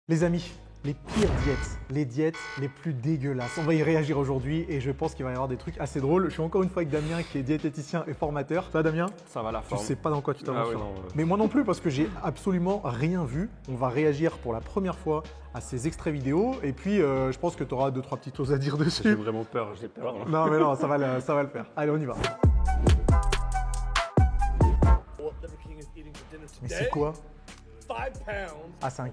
Les amis, les pires diètes, les diètes les plus dégueulasses. On va y réagir aujourd'hui et je pense qu'il va y avoir des trucs assez drôles. Je suis encore une fois avec Damien qui est diététicien et formateur. Ça va Damien? Ça va la forme. Tu sais pas dans quoi tu t'avances. Ah ouais, non, Mais moi non plus parce que j'ai absolument rien vu. On va réagir pour la première fois à ces extraits vidéo et puis je pense que tu auras 2-3 petites choses à dire J'ai dessus. vraiment peur, j'ai peur. Non mais non, ça va le faire. Allez, on y va. Mais c'est quoi? Ah, c'est un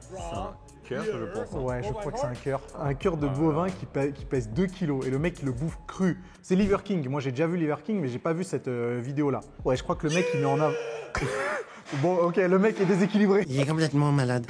Cœur, je pense. Ouais, je crois que c'est un cœur. Un cœur de bovin qui pèse 2 kilos et le mec il le bouffe cru. C'est Liver King. Moi j'ai déjà vu Liver King mais j'ai pas vu cette vidéo là. Ouais, je crois que le mec il met en avant. Bon, ok, le mec est déséquilibré. Il est complètement malade.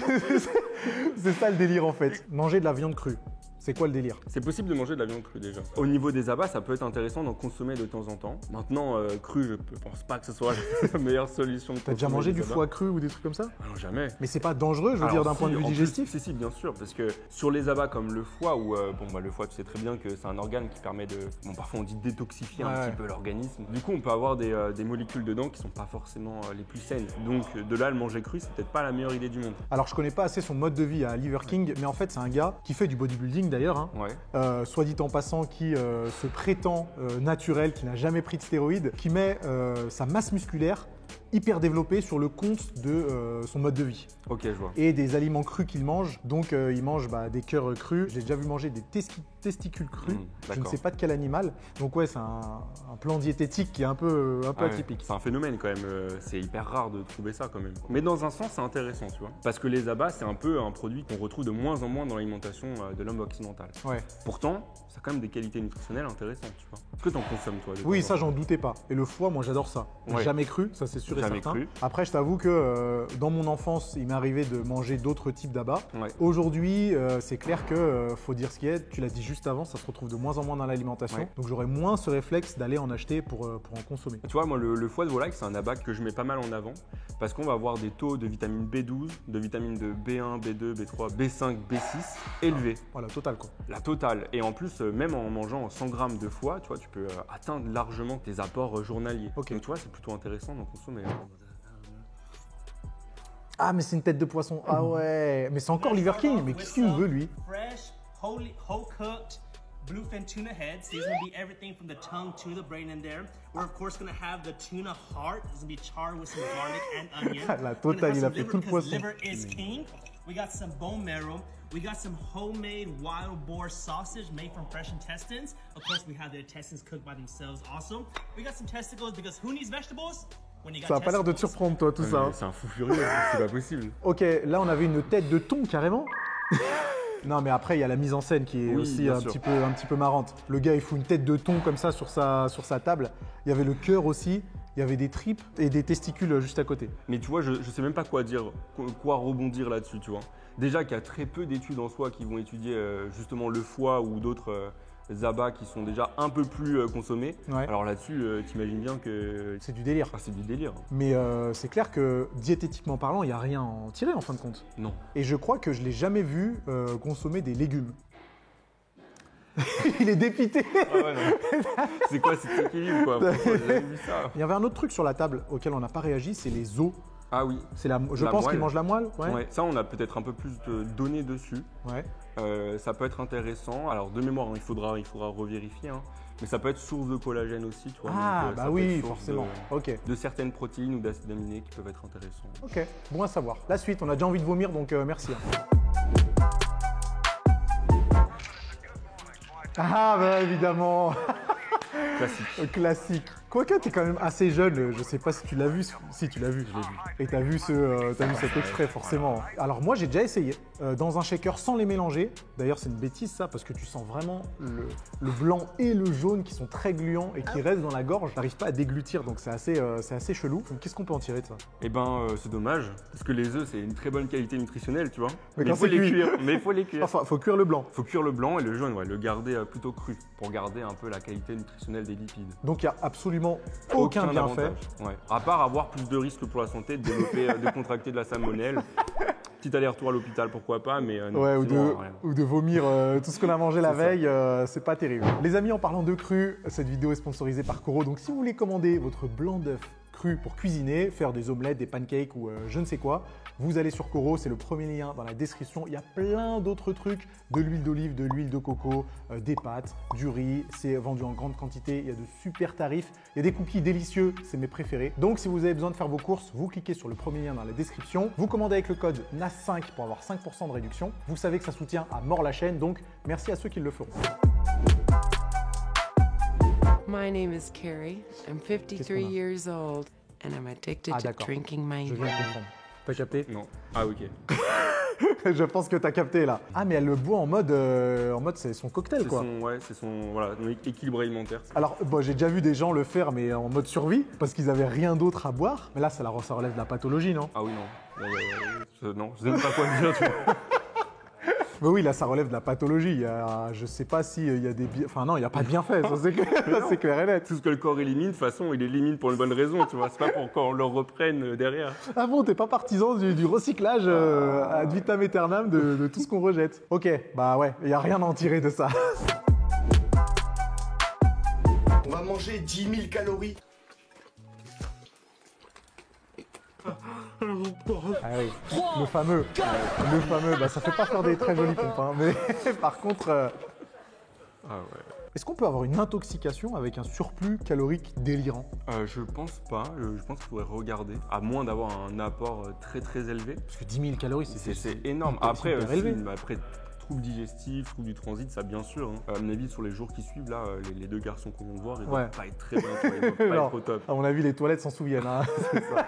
C'est ça le délire en fait. Manger de la viande crue. C'est quoi le délire? C'est possible de manger de la viande crue déjà. Au niveau des abats, ça peut être intéressant d'en consommer de temps en temps. Maintenant, cru, je pense pas que ce soit la meilleure solution. T'as déjà mangé du foie cru ou des trucs comme ça? Non, jamais. Mais c'est pas dangereux, je veux dire, d'un point de vue digestif? Si, bien sûr, parce que sur les abats comme le foie, où le foie, tu sais très bien que c'est un organe qui permet de, parfois on dit détoxifier un petit peu l'organisme. Du coup, on peut avoir des molécules dedans qui sont pas forcément les plus saines. Donc, de là, le manger cru, c'est peut-être pas la meilleure idée du monde. Alors, je connais pas assez son mode de vie à Liver King, mais en fait, c'est un gars qui fait du bodybuilding d'ailleurs. Hein. Ouais. Soit dit en passant, qui se prétend naturel, qui n'a jamais pris de stéroïdes, qui met sa masse musculaire hyper développée sur le compte de son mode de vie. Ok, je vois. Et des aliments crus qu'il mange. Donc, il mange des cœurs crus. J'ai déjà vu manger des testicules crus. Je ne sais pas de quel animal. Donc, ouais, c'est un plan diététique qui est un peu atypique. C'est un phénomène quand même. C'est hyper rare de trouver ça quand même. Mais dans un sens, c'est intéressant, tu vois. Parce que les abats, c'est un peu un produit qu'on retrouve de moins en moins dans l'alimentation de l'homme occidental. Ouais. Pourtant, ça a quand même des qualités nutritionnelles intéressantes, tu vois. Est-ce que tu en consommes, toi? Oui, ça, j'en doutais pas. Et le foie, moi, j'adore ça. Ouais. Jamais cru, ça, c'est sûr et Jamais certain. cru. Après, je t'avoue que dans mon enfance, il m'est arrivé de manger d'autres types d'abats. Ouais. Aujourd'hui, c'est clair que faut dire ce qui est. Tu l'as dit juste avant, ça se retrouve de moins en moins dans l'alimentation. Ouais. Donc, j'aurais moins ce réflexe d'aller en acheter pour en consommer. Tu vois, moi, le foie de volaille, c'est un abat que je mets pas mal en avant parce qu'on va avoir des taux de vitamine B12, de vitamine de B1, B2, B3, B5, B6 élevés. Voilà, total quoi. La totale. Et en plus, même en mangeant 100 grammes de foie, tu vois, tu peux atteindre largement tes apports journaliers. Ok. Donc, tu vois, c'est plutôt intéressant d'en consommer. Ah, mais c'est une tête de poisson. Ah ouais. Mais c'est encore Liver King. Mais qu'est-ce qu'il veut lui? Fresh, whole cooked bluefin tuna heads. These are gonna be everything from the tongue to the brain in there. We're of course gonna have the tuna heart. It's gonna be charred with some garlic and onion. La totale, il a fait tout le poisson. Liver is king. We got some bone marrow. We got some homemade wild boar sausage made from fresh intestines. Of course, we have the intestines cooked by themselves also. We got some testicles because who needs vegetables? Ça a pas l'air de te surprendre toi tout ça. Hein. C'est un fou furieux, c'est pas possible. Ok, là on avait une tête de thon carrément. Non mais après il y a la mise en scène qui est aussi un petit peu marrante. Le gars il fout une tête de thon comme ça sur sa table. Il y avait le cœur aussi, il y avait des tripes et des testicules juste à côté. Mais tu vois, je sais même pas quoi dire, quoi rebondir là-dessus, tu vois. Déjà qu'il y a très peu d'études en soi qui vont étudier justement le foie ou d'autres abats qui sont déjà un peu plus consommés. Ouais. Alors là-dessus, t'imagines bien que… C'est du délire. Ah, c'est du délire. Mais c'est clair que diététiquement parlant, il n'y a rien à en tirer en fin de compte. Non. Et je crois que je l'ai jamais vu consommer des légumes. Il est dépité. Ah ouais, non. C'est quoi cet équilibre quoi? J'ai jamais vu ça. Il y avait un autre truc sur la table auquel on n'a pas réagi, c'est les os. Ah oui. Je pense qu'il mange la moelle. Ouais. Ça, on a peut-être un peu plus de données dessus. Ouais. Ça peut être intéressant. Alors de mémoire, il faudra revérifier. Hein. Mais ça peut être source de collagène aussi, tu vois. Ah donc, bah oui, forcément. De certaines protéines ou d'acides aminés qui peuvent être intéressants. Ok, bon à savoir. La suite, on a déjà envie de vomir, donc merci. Ah bah évidemment. Classique. Quoique t'es quand même assez jeune, je sais pas si tu l'as vu. Si tu l'as vu, je l'ai vu. Et t'as vu cet extrait forcément. Alors moi j'ai déjà essayé dans un shaker sans les mélanger. D'ailleurs c'est une bêtise ça parce que tu sens vraiment le blanc et le jaune qui sont très gluants et qui restent dans la gorge. T'arrives pas à déglutir donc c'est assez chelou. Qu'est-ce qu'on peut en tirer de ça? Eh ben c'est dommage parce que les œufs c'est une très bonne qualité nutritionnelle tu vois. Mais il faut les cuire. Mais il faut les cuire. Enfin faut cuire le blanc. Faut cuire le blanc et le jaune, le garder plutôt cru pour garder un peu la qualité nutritionnelle des lipides. Donc il y a absolument aucun bienfait. Ouais. À part avoir plus de risques pour la santé de développer, de contracter de la salmonelle. Petit aller-retour à l'hôpital, pourquoi pas, mais non. Ouais, ou de vomir tout ce qu'on a mangé la veille, c'est pas terrible. Les amis, en parlant de cru, cette vidéo est sponsorisée par Coro. Donc si vous voulez commander votre blanc d'œuf cru pour cuisiner, faire des omelettes, des pancakes ou je ne sais quoi. Vous allez sur Koro, c'est le premier lien dans la description. Il y a plein d'autres trucs, de l'huile d'olive, de l'huile de coco, des pâtes, du riz. C'est vendu en grande quantité, il y a de super tarifs. Il y a des cookies délicieux, c'est mes préférés. Donc si vous avez besoin de faire vos courses, vous cliquez sur le premier lien dans la description. Vous commandez avec le code NAS5 pour avoir 5% de réduction. Vous savez que ça soutient à mort la chaîne, donc merci à ceux qui le feront. My name is Carrie. I'm 53 years old and I'm addicted to drinking my Je viens de comprendre. T'as capté? Non. Ah, ok. Je pense que t'as capté là. Ah, mais elle le boit en mode c'est son cocktail quoi. C'est son voilà, équilibre alimentaire. Alors, bon, j'ai déjà vu des gens le faire, mais en mode survie, parce qu'ils avaient rien d'autre à boire. Mais là, ça relève de la pathologie, non? Ah oui, non. Non, je sais même pas quoi dire, tu vois. Mais oui, là, ça relève de la pathologie. Il y a, je sais pas s'il y a des... Enfin non, il n'y a pas de bienfait, ça c'est clair, c'est clair et net. Tout ce que le corps élimine, de toute façon, il élimine pour une bonne raison, tu vois. C'est pas pour qu'on le reprenne derrière. Ah bon, t'es pas partisan du recyclage ad vitam aeternam de tout ce qu'on rejette. Ok, bah ouais, il n'y a rien à en tirer de ça. On va manger 10 000 calories. Ah oui, le fameux, bah ça fait pas faire des très jolis pompes, hein, mais par contre, Ah ouais. est-ce qu'on peut avoir une intoxication avec un surplus calorique délirant? Je pense pas, je pense qu'il faudrait regarder, à moins d'avoir un apport très très élevé. Parce que 10 000 calories, C'est énorme. Après, après, troubles digestifs, troubles du transit, ça bien sûr. Hein. À mon avis, sur les jours qui suivent, là, les deux garçons qu'on vient de voir, ils doivent pas être très bien, tu vois, ils doivent pas être au top. À mon avis, les toilettes s'en souviennent. Hein. C'est ça.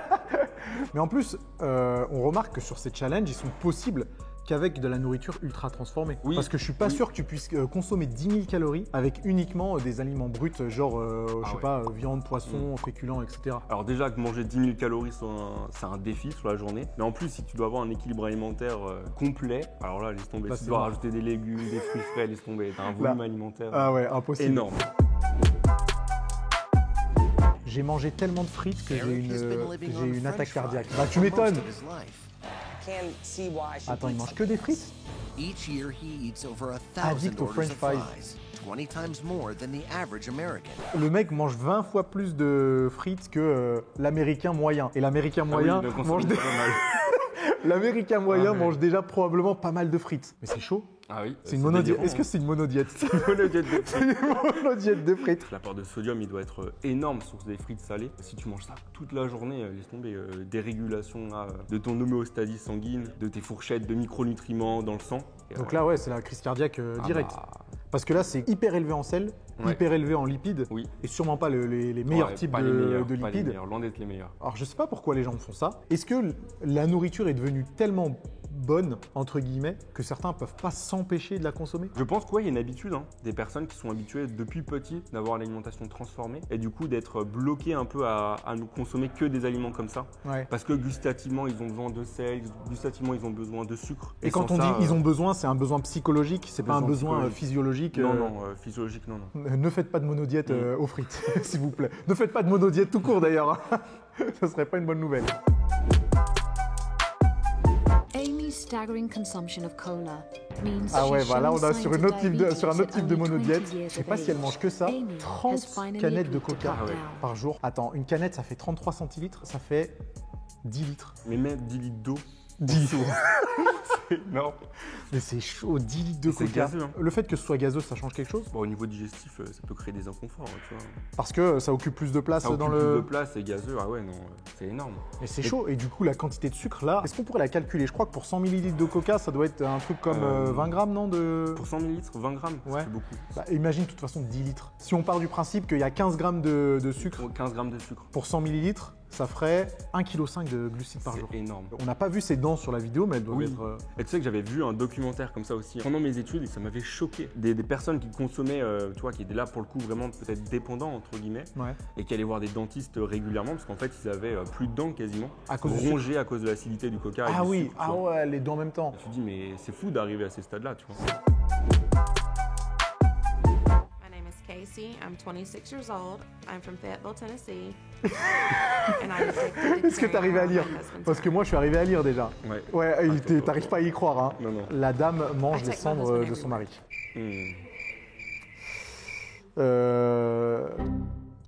Mais en plus, on remarque que sur ces challenges, ils sont possibles qu'avec de la nourriture ultra transformée. Oui. Parce que je suis pas sûr que tu puisses consommer 10 000 calories avec uniquement des aliments bruts, genre, je sais pas, viande, poisson, féculents, etc. Alors déjà que manger 10 000 calories, c'est un défi sur la journée. Mais en plus, si tu dois avoir un équilibre alimentaire complet, alors là, laisse tomber. Là, Si tu dois rajouter des légumes, des fruits frais, laisse tomber. T'as un volume alimentaire énorme. J'ai mangé tellement de frites que j'ai une attaque cardiaque. Bah tu m'étonnes. Attends, il mange que des frites? Addict aux French fries. 20 times more than the average American. Le mec mange 20 fois plus de frites que l'Américain moyen. Et l'Américain moyen mange des... L'Américain moyen mange déjà probablement pas mal de frites. Mais c'est chaud. Ah oui. C'est une monodiète. Est-ce que c'est une monodiète? C'est une monodiète de frites. C'est une monodiète de frites. L'apport de sodium, il doit être énorme sur des frites salées. Si tu manges ça toute la journée, laisse tomber dérégulation de ton homéostasie sanguine, de tes fourchettes de micronutriments dans le sang. Donc là, ouais, c'est la crise cardiaque directe. Parce que là, c'est hyper élevé en sel, hyper élevé en lipides, et sûrement pas les meilleurs types de lipides. Pas les meilleurs, loin d'être les meilleurs. Alors, je sais pas pourquoi les gens font ça. Est-ce que la nourriture est devenue tellement bonne, entre guillemets, que certains peuvent pas s'empêcher de la consommer? Je pense qu'il y a une habitude, des personnes qui sont habituées depuis petit d'avoir l'alimentation transformée et du coup d'être bloquées un peu à ne consommer que des aliments comme ça. Ouais. Parce que gustativement, ils ont besoin de sel, gustativement, ils ont besoin de sucre. Et quand on dit ils ont besoin, c'est un besoin psychologique, c'est pas un besoin physiologique. Non, physiologique, non. Ne faites pas de monodiète aux frites, s'il vous plaît. Ne faites pas de monodiète tout court d'ailleurs. Ça serait pas une bonne nouvelle. Staggering consumption of cola means ah ouais, voilà, on a sur un autre type de monodiète. Je sais pas si elle mange que ça. 30 canettes de coca par jour. Attends, une canette, ça fait 33 centilitres, ça fait 10 litres. Mais même 10 litres d'eau. 10. Non. Mais c'est chaud, 10 litres de coca. Gazeux, hein. Le fait que ce soit gazeux, ça change quelque chose? Bon, au niveau digestif, ça peut créer des inconforts, tu vois. Parce que ça occupe plus de place dans le... plus de place, c'est gazeux, ah ouais, non, c'est énorme. Mais c'est chaud, et du coup, la quantité de sucre là, est-ce qu'on pourrait la calculer? Je crois que pour 100 ml de coca, ça doit être un truc comme 20 grammes, non Pour 100 ml, 20 grammes, ouais. C'est beaucoup. Bah, imagine de toute façon 10 litres. Si on part du principe qu'il y a 15 grammes de sucre. 15 grammes de sucre. Pour 100 ml, ça ferait 1,5 kg de glucides par jour. C'est énorme. On n'a pas vu ses dents sur la vidéo, mais elles doivent être... Et tu sais que j'avais vu un documentaire comme ça aussi pendant mes études et ça m'avait choqué. Des personnes qui consommaient, tu vois, qui étaient là pour le coup vraiment peut-être dépendants entre guillemets, et qui allaient voir des dentistes régulièrement parce qu'en fait ils avaient plus de dents quasiment, rongées à cause de l'acidité du coca. Ah et du oui, sucre, ah ouais, les deux en même temps. Et tu te dis mais c'est fou d'arriver à ces stades-là, tu vois. Casey, I'm 26 years old. I'm from Fayetteville, Tennessee. And I'm addicted to Est-ce que t'arrives à lire? Parce que moi, je suis arrivé à lire déjà. Ouais, t'arrives pas à y croire. Hein. Non. La dame mange les cendres de son mari. Tu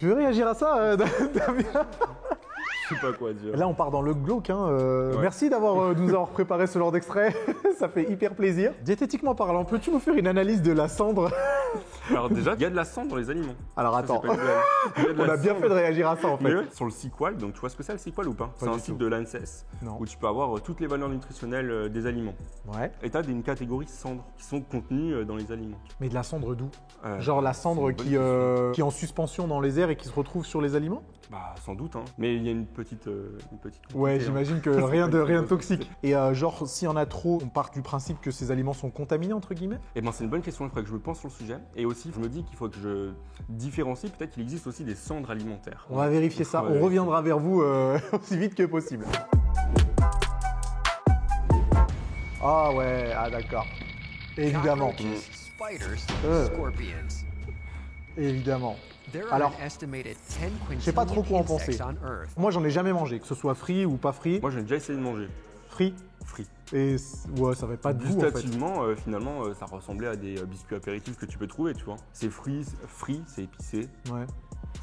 veux réagir à ça, Damien? Je sais pas quoi dire. Là, on part dans le glauque. Hein. Ouais. Merci d'avoir nous avoir préparé ce genre d'extrait. Ça fait hyper plaisir. Diététiquement parlant, peux-tu nous faire une analyse de la cendre? Alors déjà, il y a de la cendre dans les aliments. Alors Ça, attends, c'est pas une blague. Il y de on la a bien cendre. fait de réagir à ça en fait. Mais ouais, sur le Sequal, donc tu vois ce que c'est le Sequal ou pas? C'est du un tout. site de l'ANSES Non. où tu peux avoir toutes les valeurs nutritionnelles des aliments. Ouais. Et tu as une catégorie cendres qui sont contenues dans les aliments. Mais de la cendre d'où? Euh, Genre la cendre c'est une bonne qui est en suspension dans les airs et qui se retrouve sur les aliments? Bah sans doute, hein. Mais il y a une petite. Ouais, quantité, hein. j'imagine que rien de toxique. Et genre, s'il y en a trop, on part du principe que ces aliments sont contaminés, entre guillemets? Eh ben c'est une bonne question, il faudrait que je me pense sur le sujet. Et aussi, je me dis qu'il faut que je différencie, peut-être qu'il existe aussi des cendres alimentaires. On va vérifier ça. Ouais. On reviendra vers vous aussi vite que possible. Ah ouais, ah d'accord. Évidemment. Cockroaches, spiders, scorpions. Évidemment. There are Alors, an estimated 10 je sais pas trop quoi en quintillion insects penser. on Earth. Moi, j'en ai jamais mangé, que ce soit frit ou pas frit. Moi, j'ai déjà essayé de manger Frit. frit. Et ouais, ça avait pas de goût en fait. Gustativement, finalement, ça ressemblait à des biscuits apéritifs que tu peux trouver, tu vois. C'est frit, c'est épicé, Ouais,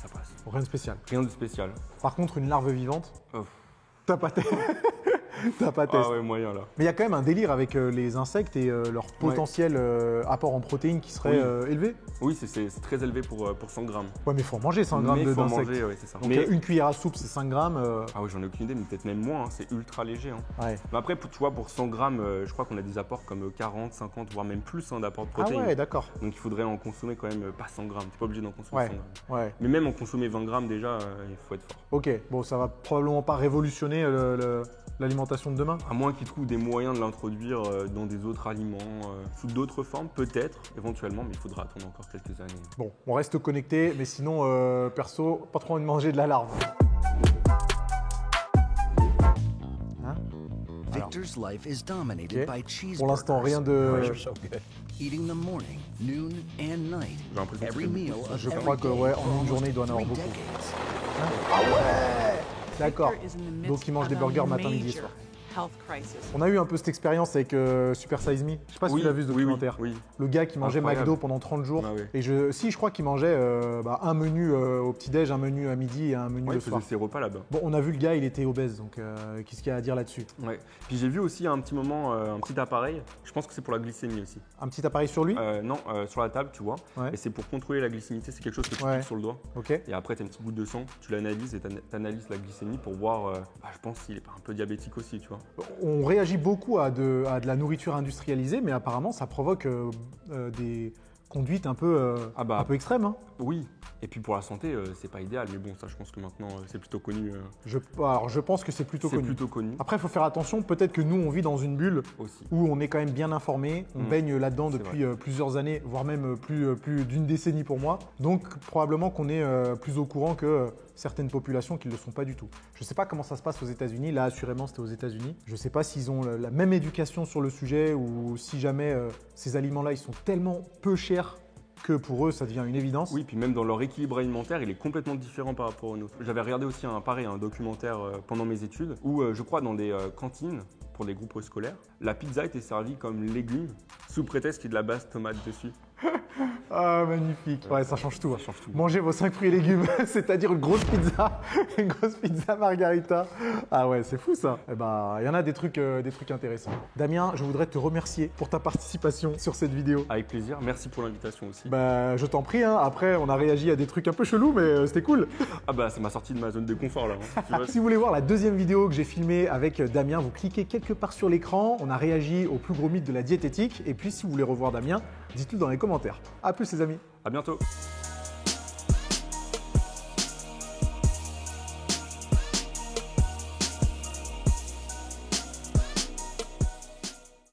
ça passe. rien de spécial. Rien de spécial. Par contre, une larve vivante, Oh. t'as pas test. T'as pas test. Ah ouais, moyen là. Mais il y a quand même un délire avec les insectes et leur potentiel apport en protéines qui serait Oui. élevé. Oui, c'est très élevé pour 100 grammes. Ouais, mais faut en manger 100 grammes Mais faut en d'insectes. manger, ouais, c'est ça. Donc Mais une cuillère à soupe, c'est 5 grammes. ah ouais, j'en ai aucune idée, mais peut-être même moins, hein, c'est ultra léger. Hein. Ouais. Mais après, tu vois, pour 100 grammes, je crois qu'on a des apports comme 40, 50, voire même plus d'apports de Ah protéines. ouais, d'accord. Donc il faudrait en consommer quand même pas 100 grammes. T'es pas obligé d'en consommer Ouais. 100 grammes. Ouais. Mais même en consommer 20 grammes déjà, il faut être fort. Ok, bon, ça va probablement pas révolutionner l'alimentation de demain. À moins qu'ils trouvent des moyens de l'introduire dans des autres aliments, sous d'autres formes, peut-être, éventuellement, mais il faudra attendre encore quelques années. Bon, on reste connecté, mais sinon, perso, pas trop envie de manger de la larve. Hein? Victor's life is dominated Ok. by cheeseburgers. Pour l'instant, rien de. Eating them morning, noon, and night. J'ai l'impression que Every c'est meal beaucoup. of Je every crois que, day ouais, for en une almost journée, il doit en avoir 3 beaucoup. decades. D'accord. Victor is in the midst Donc, il mange des of a burgers matin, midi et major soir. health crisis. On a eu un peu cette expérience avec Super Size Me. Je sais pas si tu l'as vu ce documentaire. Oui, Le gars qui mangeait Incroyable. McDo pendant 30 jours. Ah ouais. Et je crois qu'il mangeait un menu au petit-déj, un menu à midi et un menu ouais, le il faisait soir. ses repas là-bas. Bon, on a vu le gars, il était obèse, donc qu'est-ce qu'il y a à dire là-dessus? Ouais. Puis j'ai vu aussi un petit moment, un petit appareil. Je pense que c'est pour la glycémie aussi. Un petit appareil sur lui? Non, sur la table, tu vois. Ouais. Et c'est pour contrôler la glycémie. C'est quelque chose que tu Ouais. cliques sur le doigt. Ok. Et après, tu as une petite goutte de sang, tu l'analyses et tu analyses la glycémie pour voir, je pense s'il est pas un peu diabétique aussi, tu vois. On réagit beaucoup à de la nourriture industrialisée, mais apparemment, ça provoque des conduites un peu extrêmes. Hein. Oui, et puis pour la santé, c'est pas idéal, mais bon, ça, je pense que maintenant, c'est plutôt connu. Alors, je pense que c'est plutôt C'est connu. plutôt connu Après, il faut faire attention. Peut-être que nous, on vit dans une bulle aussi. où on est quand même bien informé. On baigne là-dedans C'est depuis plusieurs années, voire même plus d'une décennie pour moi. Donc, probablement qu'on est plus au courant que certaines populations qui ne le sont pas du tout. Je ne sais pas comment ça se passe aux États-Unis. Là, assurément, c'était aux États-Unis. Je ne sais pas s'ils ont la même éducation sur le sujet ou si jamais ces aliments-là, ils sont tellement peu chers que pour eux, ça devient une évidence. Oui, puis même dans leur équilibre alimentaire, il est complètement différent par rapport au nôtre. J'avais regardé aussi un documentaire pendant mes études où, je crois, dans des cantines pour les groupes scolaires, la pizza était servie comme légume sous prétexte qu'il y ait de la base tomate dessus. Ah, magnifique. Ouais, ça change tout. Ça change tout. Mangez vos 5 fruits et légumes, c'est-à-dire une grosse pizza margarita. Ah ouais, c'est fou ça. Eh ben, il y en a des trucs intéressants. Damien, je voudrais te remercier pour ta participation sur cette vidéo. Avec plaisir, merci pour l'invitation aussi. Bah, je t'en prie, hein. Après, on a réagi à des trucs un peu chelous, mais c'était cool. Ah bah, ça m'a sorti de ma zone de confort là. Hein. Tu vois, Si vous voulez voir la deuxième vidéo que j'ai filmée avec Damien, vous cliquez quelque part sur l'écran. On a réagi au plus gros mythe de la diététique. Et puis, si vous voulez revoir Damien, dites-le dans les commentaires. A plus les amis. à bientôt.